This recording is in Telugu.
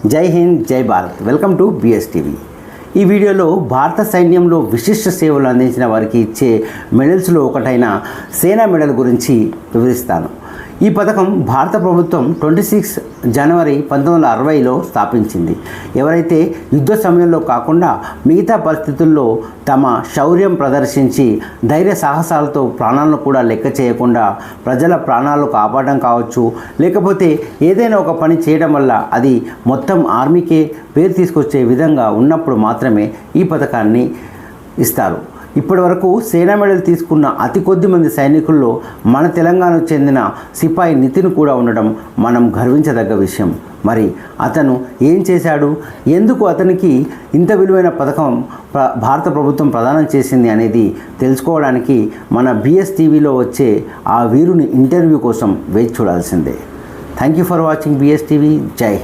జై హింద్, జై భారత్. Welcome to బిఎస్టీవీ. ఈ వీడియోలో భారత సైన్యంలో విశిష్ట సేవలు అందించిన వారికి ఇచ్చే మెడల్స్లో ఒకటైన సేనా మెడల్ గురించి వివరిస్తాను. ఈ పథకం భారత ప్రభుత్వం 26 జనవరి 1960లో స్థాపించింది. ఎవరైతే యుద్ధ సమయంలో కాకుండా మిగతా పరిస్థితుల్లో తమ శౌర్యం ప్రదర్శించి ధైర్య సాహసాలతో ప్రాణాలను కూడా లెక్క చేయకుండా ప్రజల ప్రాణాలు కాపాడడం కావచ్చు, లేకపోతే ఏదైనా ఒక పని చేయడం వల్ల అది మొత్తం ఆర్మీకే పేరు తీసుకొచ్చే విధంగా ఉన్నప్పుడు మాత్రమే ఈ పథకాన్ని ఇస్తారు. ఇప్పటి వరకు సేనా మెడల్ తీసుకున్న అతి కొద్ది మంది సైనికుల్లో మన తెలంగాణకు చెందిన సిపాయి నితిన్ కూడా ఉండడం మనం గర్వించదగ్గ విషయం. మరి అతను ఏం చేశాడు, ఎందుకు అతనికి ఇంత విలువైన పథకం భారత ప్రభుత్వం ప్రదానం చేసింది అనేది తెలుసుకోవడానికి మన బిఎస్టీవీలో వచ్చే ఆ వీరుని ఇంటర్వ్యూ కోసం వేచి చూడాల్సిందే. Thank you for watching BSTV. Jai Hind.